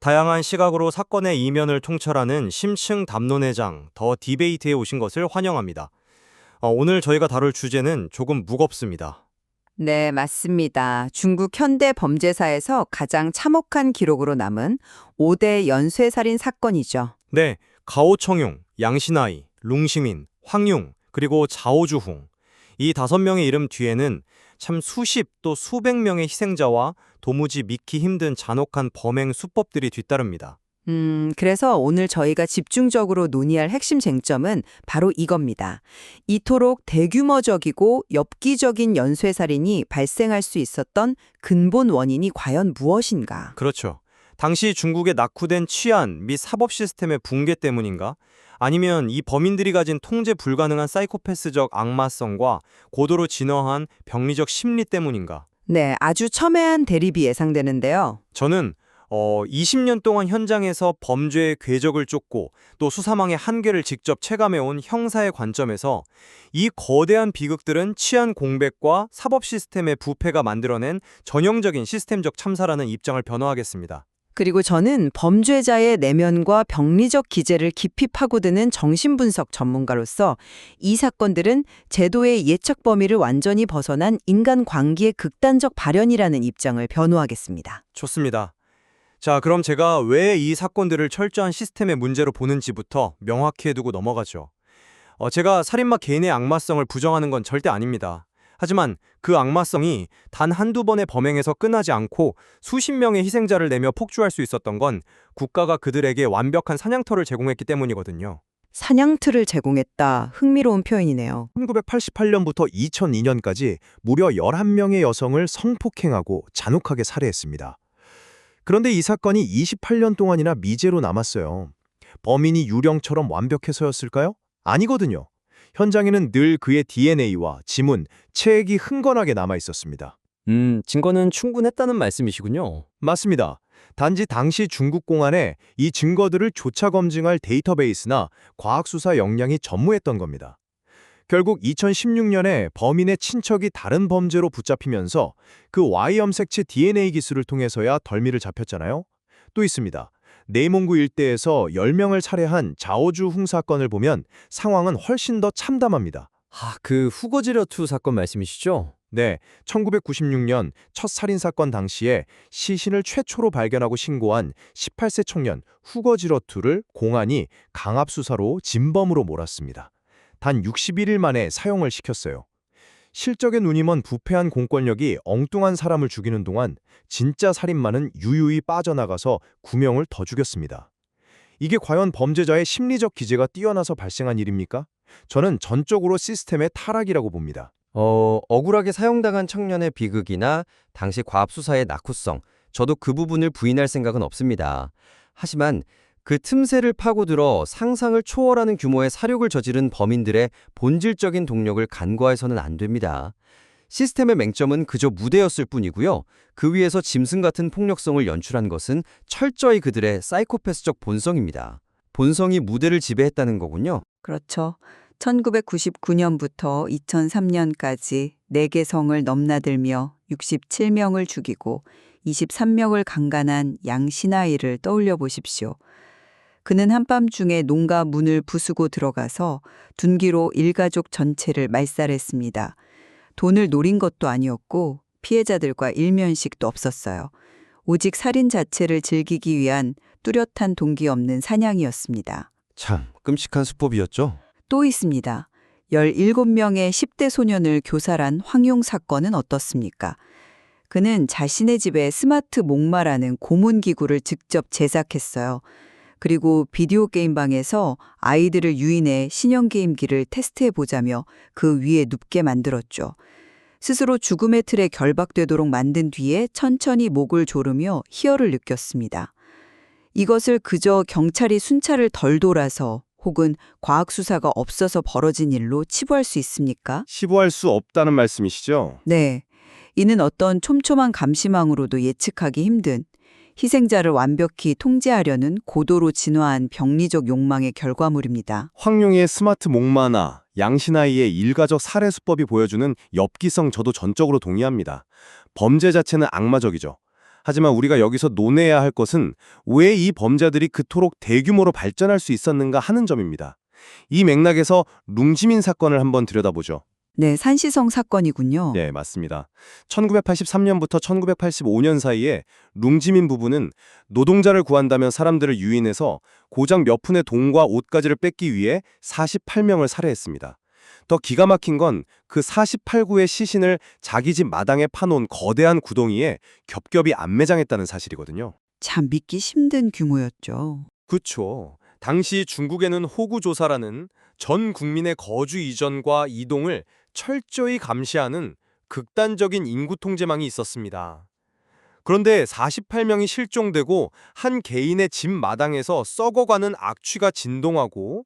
다양한 시각으로 사건의 이면을 통찰하는 심층 담론회장 더 디베이트에 오신 것을 환영합니다. 오늘 저희가 다룰 주제는 조금 무겁습니다. 네, 맞습니다. 중국 현대 범죄사에서 가장 참혹한 기록으로 남은 5대 연쇄살인 사건이죠. 네, 가오청용, 양신아이, 룽시민, 황융, 그리고 자오주홍. 이 5명의 이름 뒤에는 참 수십 또 수백 명의 희생자와 도무지 믿기 힘든 잔혹한 범행 수법들이 뒤따릅니다. 그래서 오늘 저희가 집중적으로 논의할 핵심 쟁점은 바로 이겁니다. 이토록 대규모적이고 엽기적인 연쇄살인이 발생할 수 있었던 근본 원인이 과연 무엇인가? 그렇죠. 당시 중국의 낙후된 치안 및 사법 시스템의 붕괴 때문인가? 아니면 이 범인들이 가진 통제 불가능한 사이코패스적 악마성과 고도로 진화한 병리적 심리 때문인가? 네, 아주 첨예한 대립이 예상되는데요. 저는 20년 동안 현장에서 범죄의 궤적을 쫓고 또 수사망의 한계를 직접 체감해온 형사의 관점에서 이 거대한 비극들은 치안 공백과 사법 시스템의 부패가 만들어낸 전형적인 시스템적 참사라는 입장을 변호하겠습니다. 그리고 저는 범죄자의 내면과 병리적 기제를 깊이 파고드는 정신분석 전문가로서 이 사건들은 제도의 예측 범위를 완전히 벗어난 인간 광기의 극단적 발현이라는 입장을 변호하겠습니다. 좋습니다. 자, 그럼 제가 왜 이 사건들을 철저한 시스템의 문제로 보는지부터 명확히 해두고 넘어가죠. 제가 살인마 개인의 악마성을 부정하는 건 절대 아닙니다. 하지만 그 악마성이 단 한두 번의 범행에서 끝나지 않고 수십 명의 희생자를 내며 폭주할 수 있었던 건 국가가 그들에게 완벽한 사냥터를 제공했기 때문이거든요. 사냥틀을 제공했다. 흥미로운 표현이네요. 1988년부터 2002년까지 무려 11명의 여성을 성폭행하고 잔혹하게 살해했습니다. 그런데 이 사건이 28년 동안이나 미제로 남았어요. 범인이 유령처럼 완벽해서였을까요? 아니거든요. 현장에는 늘 그의 DNA와 지문, 체액이 흥건하게 남아 있었습니다. 증거는 충분했다는 말씀이시군요. 맞습니다. 단지 당시 중국 공안에 이 증거들을 조차 검증할 데이터베이스나 과학수사 역량이 전무했던 겁니다. 결국 2016년에 범인의 친척이 다른 범죄로 붙잡히면서 그 Y염색체 DNA 기술을 통해서야 덜미를 잡혔잖아요. 또 있습니다. 내몽구 일대에서 10명을 살해한 자오주흥 사건을 보면 상황은 훨씬 더 참담합니다. 그 후거지려투 사건 말씀이시죠? 네, 1996년 첫 살인사건 당시에 시신을 최초로 발견하고 신고한 18세 청년 후거지러투를 공안이 강압수사로 진범으로 몰았습니다. 단 61일 만에 사형을 시켰어요. 실적에 눈이 먼 부패한 공권력이 엉뚱한 사람을 죽이는 동안 진짜 살인마는 유유히 빠져나가서 9명을 더 죽였습니다. 이게 과연 범죄자의 심리적 기제가 뛰어나서 발생한 일입니까? 저는 전적으로 시스템의 타락이라고 봅니다. 억울하게 사형당한 청년의 비극이나 당시 과학수사의 낙후성, 저도 그 부분을 부인할 생각은 없습니다. 하지만 그 틈새를 파고들어 상상을 초월하는 규모의 사륙을 저지른 범인들의 본질적인 동력을 간과해서는 안 됩니다. 시스템의 맹점은 그저 무대였을 뿐이고요. 그 위에서 짐승 같은 폭력성을 연출한 것은 철저히 그들의 사이코패스적 본성입니다. 본성이 무대를 지배했다는 거군요. 그렇죠. 1999년부터 2003년까지 4개 성을 넘나들며 67명을 죽이고 23명을 강간한 양신아이를 떠올려 보십시오. 그는 한밤중에 농가 문을 부수고 들어가서 둔기로 일가족 전체를 말살했습니다. 돈을 노린 것도 아니었고 피해자들과 일면식도 없었어요. 오직 살인 자체를 즐기기 위한 뚜렷한 동기 없는 사냥이었습니다. 참 끔찍한 수법이었죠. 또 있습니다. 17명의 10대 소년을 교살한 황용 사건은 어떻습니까? 그는 자신의 집에 스마트 목마라는 고문기구를 직접 제작했어요. 그리고 비디오 게임방에서 아이들을 유인해 신형게임기를 테스트해보자며 그 위에 눕게 만들었죠. 스스로 죽음의 틀에 결박되도록 만든 뒤에 천천히 목을 조르며 희열을 느꼈습니다. 이것을 그저 경찰이 순찰을 덜 돌아서 혹은 과학수사가 없어서 벌어진 일로 치부할 수 있습니까? 치부할 수 없다는 말씀이시죠? 네. 이는 어떤 촘촘한 감시망으로도 예측하기 힘든 희생자를 완벽히 통제하려는 고도로 진화한 병리적 욕망의 결과물입니다. 황룡의 스마트 목마나 양신아이의 일가적 살해 수법이 보여주는 엽기성 저도 전적으로 동의합니다. 범죄 자체는 악마적이죠. 하지만 우리가 여기서 논해야 할 것은 왜 이 범죄들이 그토록 대규모로 발전할 수 있었는가 하는 점입니다. 이 맥락에서 룽지민 사건을 한번 들여다보죠. 네, 산시성 사건이군요. 네, 맞습니다. 1983년부터 1985년 사이에 룽지민 부부는 노동자를 구한다면 사람들을 유인해서 고작 몇 푼의 돈과 옷가지를 뺏기 위해 48명을 살해했습니다. 더 기가 막힌 건 그 48구의 시신을 자기 집 마당에 파놓은 거대한 구덩이에 겹겹이 안매장했다는 사실이거든요. 참 믿기 힘든 규모였죠. 그쵸. 당시 중국에는 호구조사라는 전 국민의 거주 이전과 이동을 철저히 감시하는 극단적인 인구 통제망이 있었습니다. 그런데 48명이 실종되고 한 개인의 집 마당에서 썩어가는 악취가 진동하고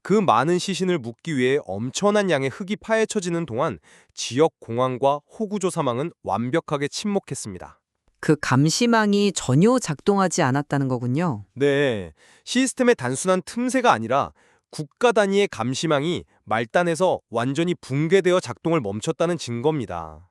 그 많은 시신을 묻기 위해 엄청난 양의 흙이 파헤쳐지는 동안 지역 공항과 호구조사망은 완벽하게 침묵했습니다. 그 감시망이 전혀 작동하지 않았다는 거군요. 네, 시스템의 단순한 틈새가 아니라 국가 단위의 감시망이 말단에서 완전히 붕괴되어 작동을 멈췄다는 증거입니다.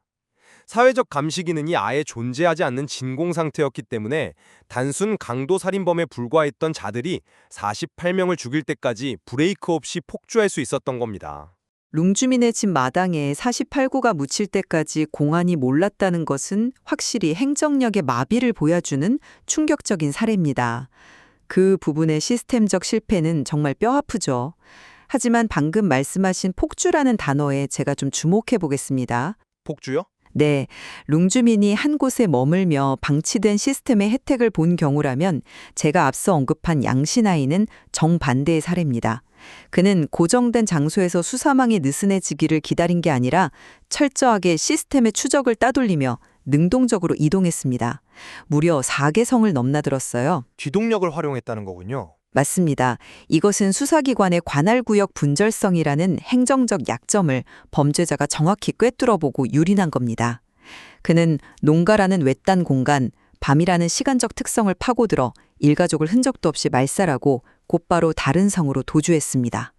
사회적 감시 기능이 아예 존재하지 않는 진공 상태였기 때문에 단순 강도 살인범에 불과했던 자들이 48명을 죽일 때까지 브레이크 없이 폭주할 수 있었던 겁니다. 룽주민의 집 마당에 48구가 묻힐 때까지 공안이 몰랐다는 것은 확실히 행정력의 마비를 보여주는 충격적인 사례입니다. 그 부분의 시스템적 실패는 정말 뼈아프죠. 하지만 방금 말씀하신 폭주라는 단어에 제가 좀 주목해 보겠습니다. 폭주요? 네, 룽주민이 한 곳에 머물며 방치된 시스템의 혜택을 본 경우라면 제가 앞서 언급한 양신아이는 정반대의 사례입니다. 그는 고정된 장소에서 수사망이 느슨해지기를 기다린 게 아니라 철저하게 시스템의 추적을 따돌리며 능동적으로 이동했습니다. 무려 4개성을 넘나들었어요. 뒤동력을 활용했다는 거군요. 맞습니다. 이것은 수사기관의 관할구역 분절성이라는 행정적 약점을 범죄자가 정확히 꿰뚫어보고 유린한 겁니다. 그는 농가라는 외딴 공간, 밤이라는 시간적 특성을 파고들어 일가족을 흔적도 없이 말살하고 곧바로 다른 성으로 도주했습니다.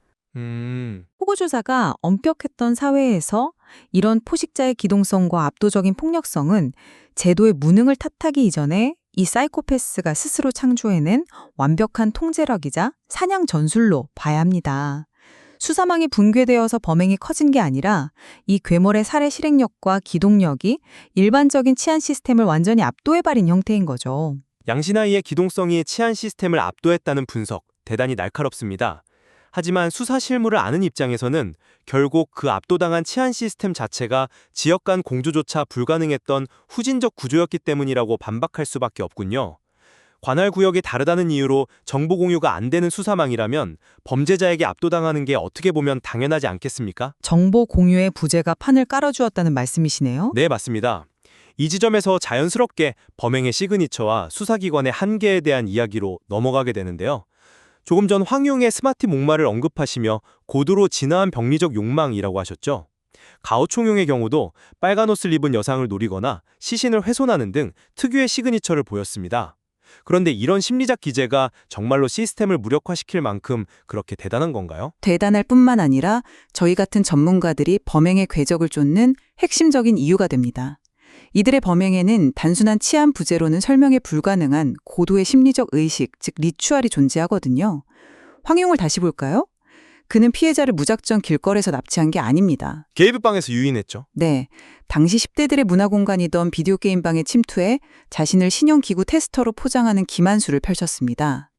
호구조사가 엄격했던 사회에서 이런 포식자의 기동성과 압도적인 폭력성은 제도의 무능을 탓하기 이전에 이 사이코패스가 스스로 창조해낸 완벽한 통제력이자 사냥 전술로 봐야 합니다. 수사망이 붕괴되어서 범행이 커진 게 아니라 이 괴물의 살해 실행력과 기동력이 일반적인 치안 시스템을 완전히 압도해버린 형태인 거죠. 양신아이의 기동성이 치안 시스템을 압도했다는 분석, 대단히 날카롭습니다. 하지만 수사 실무를 아는 입장에서는 결국 그 압도당한 치안 시스템 자체가 지역 간 공조조차 불가능했던 후진적 구조였기 때문이라고 반박할 수밖에 없군요. 관할 구역이 다르다는 이유로 정보 공유가 안 되는 수사망이라면 범죄자에게 압도당하는 게 어떻게 보면 당연하지 않겠습니까? 정보 공유의 부재가 판을 깔아주었다는 말씀이시네요. 네, 맞습니다. 이 지점에서 자연스럽게 범행의 시그니처와 수사기관의 한계에 대한 이야기로 넘어가게 되는데요. 조금 전 황용의 스마트 목마를 언급하시며 고도로 진화한 병리적 욕망이라고 하셨죠. 가오총용의 경우도 빨간 옷을 입은 여성을 노리거나 시신을 훼손하는 등 특유의 시그니처를 보였습니다. 그런데 이런 심리적 기제가 정말로 시스템을 무력화시킬 만큼 그렇게 대단한 건가요? 대단할 뿐만 아니라 저희 같은 전문가들이 범행의 궤적을 쫓는 핵심적인 이유가 됩니다. 이들의 범행에는 단순한 치안 부재로는 설명이 불가능한 고도의 심리적 의식, 즉 리추얼이 존재하거든요. 황용을 다시 볼까요? 그는 피해자를 무작정 길거리에서 납치한 게 아닙니다. 게이브방에서 유인했죠. 네, 당시 10대들의 문화공간이던 비디오 게임방에 침투해 자신을 신용기구 테스터로 포장하는 기만수를 펼쳤습니다.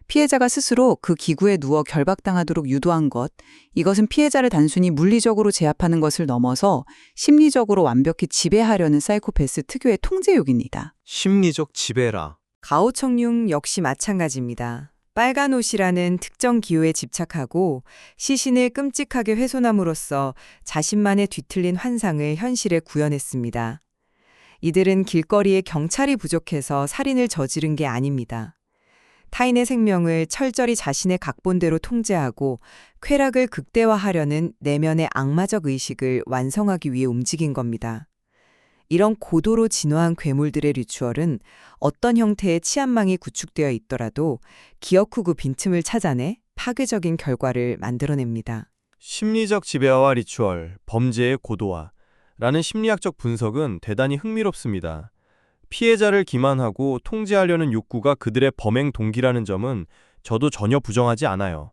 피해자가 스스로 그 기구에 누워 결박당하도록 유도한 것, 이것은 피해자를 단순히 물리적으로 제압하는 것을 넘어서 심리적으로 완벽히 지배하려는 사이코패스 특유의 통제욕입니다. 심리적 지배라. 가오청룡 역시 마찬가지입니다. 빨간 옷이라는 특정 기호에 집착하고 시신을 끔찍하게 훼손함으로써 자신만의 뒤틀린 환상을 현실에 구현했습니다. 이들은 길거리에 경찰이 부족해서 살인을 저지른 게 아닙니다. 타인의 생명을 철저히 자신의 각본대로 통제하고 쾌락을 극대화하려는 내면의 악마적 의식을 완성하기 위해 움직인 겁니다. 이런 고도로 진화한 괴물들의 리추얼은 어떤 형태의 치안망이 구축되어 있더라도 기억 후 그 빈틈을 찾아내 파괴적인 결과를 만들어냅니다. 심리적 지배화와 리추얼, 범죄의 고도화라는 심리학적 분석은 대단히 흥미롭습니다. 피해자를 기만하고 통제하려는 욕구가 그들의 범행 동기라는 점은 저도 전혀 부정하지 않아요.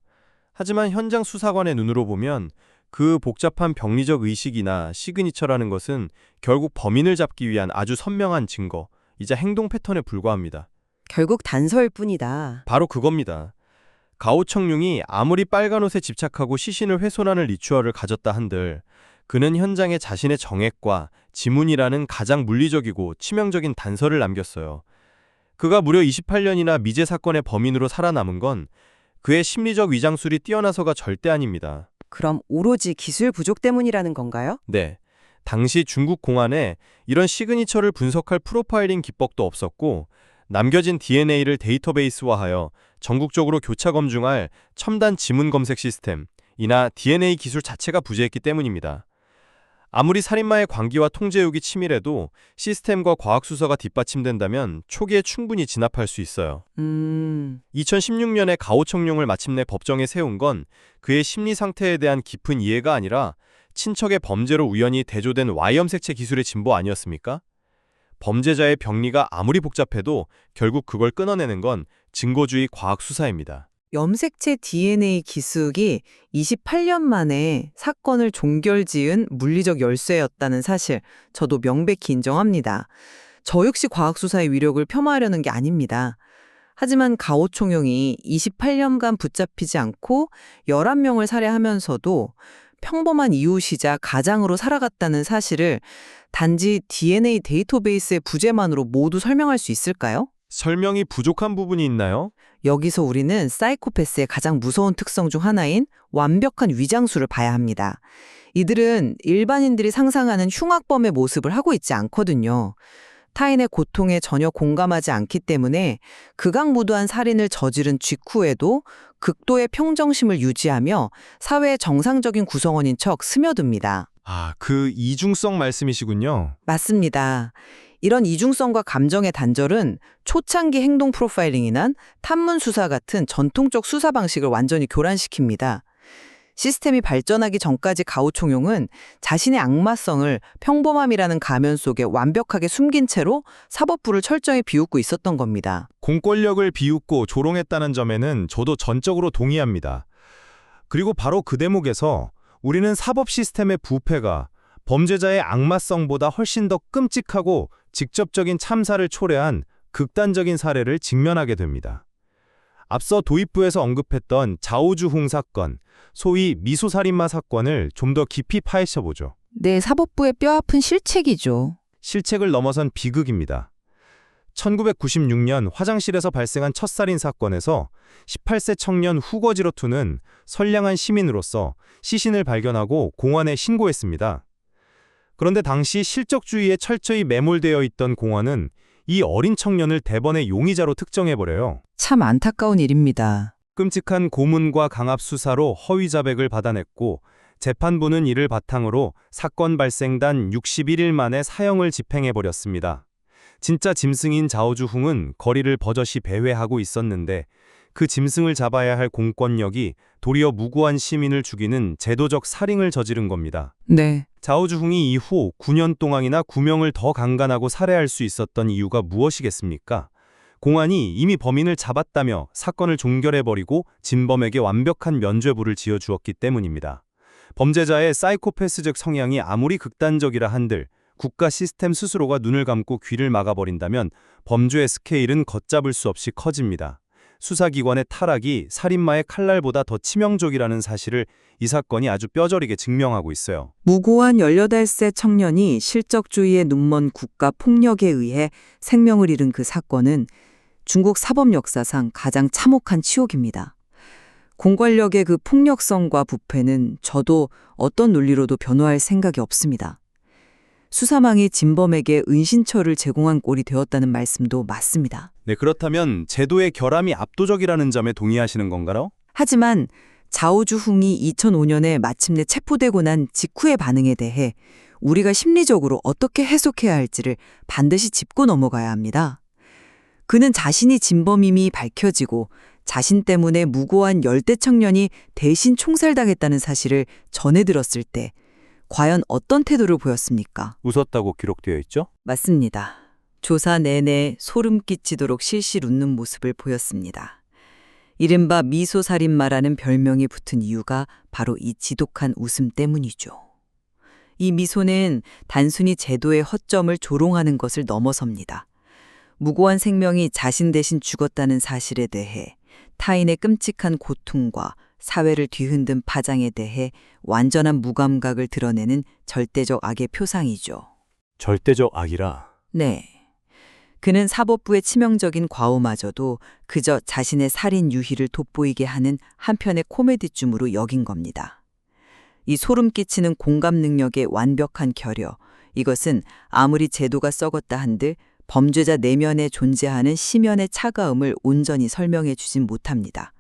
하지만 현장 수사관의 눈으로 보면 그 복잡한 병리적 의식이나 시그니처라는 것은 결국 범인을 잡기 위한 아주 선명한 증거이자 행동 패턴에 불과합니다. 결국 단서일 뿐이다. 바로 그겁니다. 가오청룡이 아무리 빨간 옷에 집착하고 시신을 훼손하는 리추얼을 가졌다 한들 그는 현장에 자신의 정액과 지문이라는 가장 물리적이고 치명적인 단서를 남겼어요. 그가 무려 28년이나 미제 사건의 범인으로 살아남은 건 그의 심리적 위장술이 뛰어나서가 절대 아닙니다. 그럼 오로지 기술 부족 때문이라는 건가요? 네. 당시 중국 공안에 이런 시그니처를 분석할 프로파일링 기법도 없었고 남겨진 DNA를 데이터베이스화하여 전국적으로 교차 검증할 첨단 지문 검색 시스템이나 DNA 기술 자체가 부재했기 때문입니다. 아무리 살인마의 관기와 통제욕이 치밀해도 시스템과 과학수사가 뒷받침된다면 초기에 충분히 진압할 수 있어요. 2016년에 가오청룡을 마침내 법정에 세운 건 그의 심리 상태에 대한 깊은 이해가 아니라 친척의 범죄로 우연히 대조된 Y염색체 기술의 진보 아니었습니까? 범죄자의 병리가 아무리 복잡해도 결국 그걸 끊어내는 건 증거주의 과학수사입니다. 염색체 DNA 기술이 28년 만에 사건을 종결지은 물리적 열쇠였다는 사실, 저도 명백히 인정합니다. 저 역시 과학수사의 위력을 폄하하려는 게 아닙니다. 하지만 가오총영이 28년간 붙잡히지 않고 11명을 살해하면서도 평범한 이웃이자 가장으로 살아갔다는 사실을 단지 DNA 데이터베이스의 부재만으로 모두 설명할 수 있을까요? 설명이 부족한 부분이 있나요? 여기서 우리는 사이코패스의 가장 무서운 특성 중 하나인 완벽한 위장술을 봐야 합니다. 이들은 일반인들이 상상하는 흉악범의 모습을 하고 있지 않거든요. 타인의 고통에 전혀 공감하지 않기 때문에 극악무도한 살인을 저지른 직후에도 극도의 평정심을 유지하며 사회의 정상적인 구성원인 척 스며듭니다. 아, 그 이중성 말씀이시군요. 맞습니다. 이런 이중성과 감정의 단절은 초창기 행동 프로파일링이나 탐문 수사 같은 전통적 수사 방식을 완전히 교란시킵니다. 시스템이 발전하기 전까지 가오총용은 자신의 악마성을 평범함이라는 가면 속에 완벽하게 숨긴 채로 사법부를 철저히 비웃고 있었던 겁니다. 공권력을 비웃고 조롱했다는 점에는 저도 전적으로 동의합니다. 그리고 바로 그 대목에서 우리는 사법 시스템의 부패가 범죄자의 악마성보다 훨씬 더 끔찍하고 직접적인 참사를 초래한 극단적인 사례를 직면하게 됩니다. 앞서 도입부에서 언급했던 자오주홍 사건, 소위 미소살인마 사건을 좀 더 깊이 파헤쳐보죠. 네, 사법부의 뼈아픈 실책이죠. 실책을 넘어선 비극입니다. 1996년 화장실에서 발생한 첫 살인 사건에서 18세 청년 후거지로투는 선량한 시민으로서 시신을 발견하고 공안에 신고했습니다. 그런데 당시 실적주의에 철저히 매몰되어 있던 공안은 이 어린 청년을 대번의 용의자로 특정해버려요. 참 안타까운 일입니다. 끔찍한 고문과 강압 수사로 허위 자백을 받아냈고 재판부는 이를 바탕으로 사건 발생 단 61일 만에 사형을 집행해버렸습니다. 진짜 짐승인 자오주홍은 거리를 버젓이 배회하고 있었는데 그 짐승을 잡아야 할 공권력이 도리어 무고한 시민을 죽이는 제도적 살인을 저지른 겁니다. 네. 자오주홍이 이후 9년 동안이나 9명을 더 강간하고 살해할 수 있었던 이유가 무엇이겠습니까? 공안이 이미 범인을 잡았다며 사건을 종결해버리고 진범에게 완벽한 면죄부를 지어주었기 때문입니다. 범죄자의 사이코패스적 성향이 아무리 극단적이라 한들 국가 시스템 스스로가 눈을 감고 귀를 막아버린다면 범죄의 스케일은 걷잡을 수 없이 커집니다. 수사기관의 타락이 살인마의 칼날보다 더 치명적이라는 사실을 이 사건이 아주 뼈저리게 증명하고 있어요. 무고한 18세 청년이 실적주의의 눈먼 국가 폭력에 의해 생명을 잃은 그 사건은 중국 사법 역사상 가장 참혹한 치욕입니다. 공권력의 그 폭력성과 부패는 저도 어떤 논리로도 변호할 생각이 없습니다. 수사망이 진범에게 은신처를 제공한 꼴이 되었다는 말씀도 맞습니다. 네, 그렇다면 제도의 결함이 압도적이라는 점에 동의하시는 건가요? 하지만 자오주홍이 2005년에 마침내 체포되고 난 직후의 반응에 대해 우리가 심리적으로 어떻게 해석해야 할지를 반드시 짚고 넘어가야 합니다. 그는 자신이 진범임이 밝혀지고 자신 때문에 무고한 열대 청년이 대신 총살당했다는 사실을 전해 들었을 때 과연 어떤 태도를 보였습니까? 웃었다고 기록되어 있죠? 맞습니다. 조사 내내 소름 끼치도록 실실 웃는 모습을 보였습니다. 이른바 미소살인마라는 별명이 붙은 이유가 바로 이 지독한 웃음 때문이죠. 이 미소는 단순히 제도의 허점을 조롱하는 것을 넘어섭니다. 무고한 생명이 자신 대신 죽었다는 사실에 대해, 타인의 끔찍한 고통과 사회를 뒤흔든 파장에 대해 완전한 무감각을 드러내는 절대적 악의 표상이죠. 절대적 악이라. 네. 그는 사법부의 치명적인 과오마저도 그저 자신의 살인 유희를 돋보이게 하는 한편의 코미디쯤으로 여긴 겁니다. 이 소름 끼치는 공감 능력의 완벽한 결여, 이것은 아무리 제도가 썩었다 한들 범죄자 내면에 존재하는 심연의 차가움을 온전히 설명해 주진 못합니다.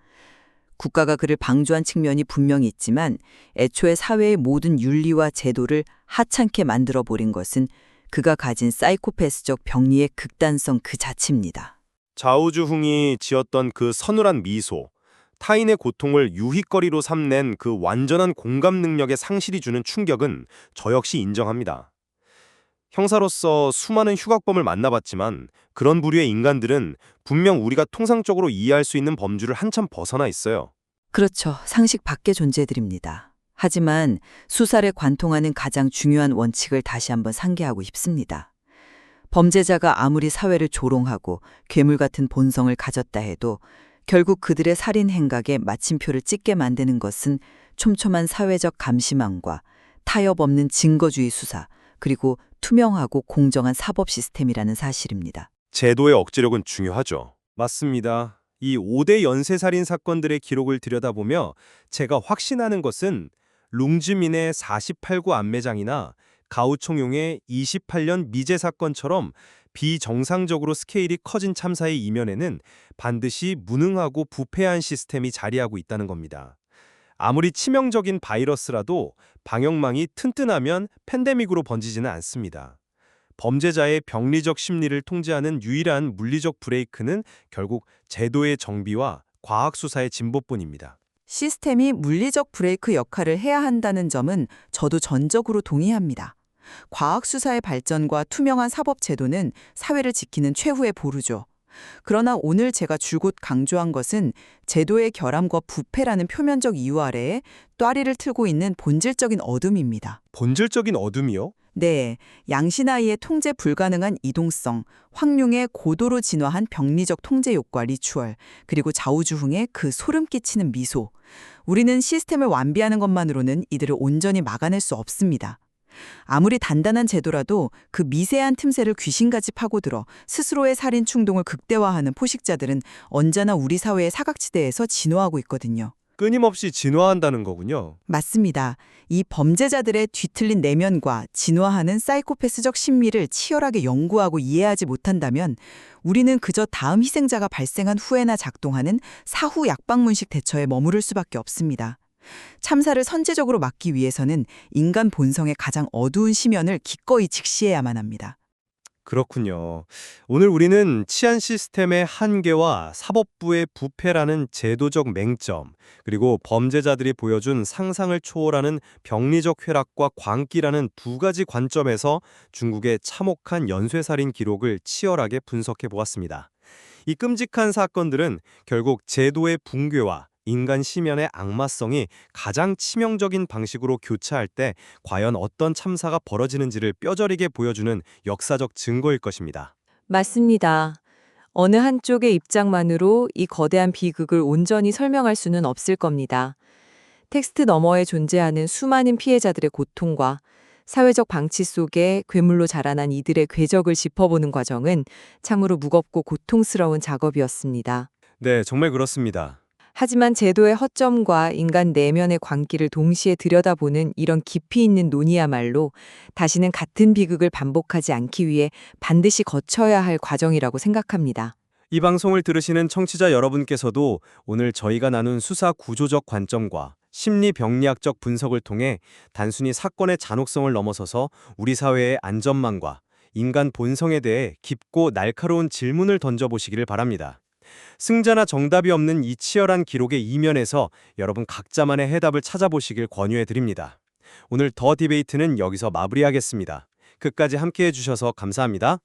국가가 그를 방조한 측면이 분명히 있지만 애초에 사회의 모든 윤리와 제도를 하찮게 만들어버린 것은 그가 가진 사이코패스적 병리의 극단성 그 자체입니다. 좌우주흥이 지었던 그 서늘한 미소, 타인의 고통을 유희거리로 삼는 그 완전한 공감 능력의 상실이 주는 충격은 저 역시 인정합니다. 형사로서 수많은 흉악범을 만나봤지만 그런 부류의 인간들은 분명 우리가 통상적으로 이해할 수 있는 범주를 한참 벗어나 있어요. 그렇죠. 상식 밖의 존재들입니다. 하지만 수사를 관통하는 가장 중요한 원칙을 다시 한번 상기하고 싶습니다. 범죄자가 아무리 사회를 조롱하고 괴물 같은 본성을 가졌다 해도 결국 그들의 살인 행각에 마침표를 찍게 만드는 것은 촘촘한 사회적 감시망과 타협 없는 증거주의 수사, 그리고 투명하고 공정한 사법 시스템이라는 사실입니다. 제도의 억제력은 중요하죠. 맞습니다. 이 5대 연쇄살인 사건들의 기록을 들여다보며 제가 확신하는 것은 룽즈민의 48구 안매장이나 가오총용의 28년 미제 사건처럼 비정상적으로 스케일이 커진 참사의 이면에는 반드시 무능하고 부패한 시스템이 자리하고 있다는 겁니다. 아무리 치명적인 바이러스라도 방역망이 튼튼하면 팬데믹으로 번지지는 않습니다. 범죄자의 병리적 심리를 통제하는 유일한 물리적 브레이크는 결국 제도의 정비와 과학수사의 진보뿐입니다. 시스템이 물리적 브레이크 역할을 해야 한다는 점은 저도 전적으로 동의합니다. 과학수사의 발전과 투명한 사법제도는 사회를 지키는 최후의 보루죠. 그러나 오늘 제가 줄곧 강조한 것은 제도의 결함과 부패라는 표면적 이유 아래에 또아리를 틀고 있는 본질적인 어둠입니다. 본질적인 어둠이요? 네, 양신아이의 통제 불가능한 이동성, 황룡의 고도로 진화한 병리적 통제 욕과 리추얼, 그리고 좌우주흥의 그 소름 끼치는 미소. 우리는 시스템을 완비하는 것만으로는 이들을 온전히 막아낼 수 없습니다. 아무리 단단한 제도라도 그 미세한 틈새를 귀신같이 파고들어 스스로의 살인 충동을 극대화하는 포식자들은 언제나 우리 사회의 사각지대에서 진화하고 있거든요. 끊임없이 진화한다는 거군요. 맞습니다. 이 범죄자들의 뒤틀린 내면과 진화하는 사이코패스적 심리를 치열하게 연구하고 이해하지 못한다면 우리는 그저 다음 희생자가 발생한 후에나 작동하는 사후 약방문식 대처에 머무를 수밖에 없습니다. 참사를 선제적으로 막기 위해서는 인간 본성의 가장 어두운 심연을 기꺼이 직시해야만 합니다. 그렇군요. 오늘 우리는 치안 시스템의 한계와 사법부의 부패라는 제도적 맹점, 그리고 범죄자들이 보여준 상상을 초월하는 병리적 쾌락과 광기라는 두 가지 관점에서 중국의 참혹한 연쇄살인 기록을 치열하게 분석해 보았습니다. 이 끔찍한 사건들은 결국 제도의 붕괴와 인간 심연의 악마성이 가장 치명적인 방식으로 교차할 때 과연 어떤 참사가 벌어지는지를 뼈저리게 보여주는 역사적 증거일 것입니다. 맞습니다. 어느 한쪽의 입장만으로 이 거대한 비극을 온전히 설명할 수는 없을 겁니다. 텍스트 너머에 존재하는 수많은 피해자들의 고통과 사회적 방치 속에 괴물로 자라난 이들의 궤적을 짚어보는 과정은 참으로 무겁고 고통스러운 작업이었습니다. 네, 정말 그렇습니다. 하지만 제도의 허점과 인간 내면의 광기를 동시에 들여다보는 이런 깊이 있는 논의야말로 다시는 같은 비극을 반복하지 않기 위해 반드시 거쳐야 할 과정이라고 생각합니다. 이 방송을 들으시는 청취자 여러분께서도 오늘 저희가 나눈 수사 구조적 관점과 심리 병리학적 분석을 통해 단순히 사건의 잔혹성을 넘어서서 우리 사회의 안전망과 인간 본성에 대해 깊고 날카로운 질문을 던져보시기를 바랍니다. 승자나 정답이 없는 이 치열한 기록의 이면에서 여러분 각자만의 해답을 찾아보시길 권유해드립니다. 오늘 더 디베이트는 여기서 마무리하겠습니다. 끝까지 함께해 주셔서 감사합니다.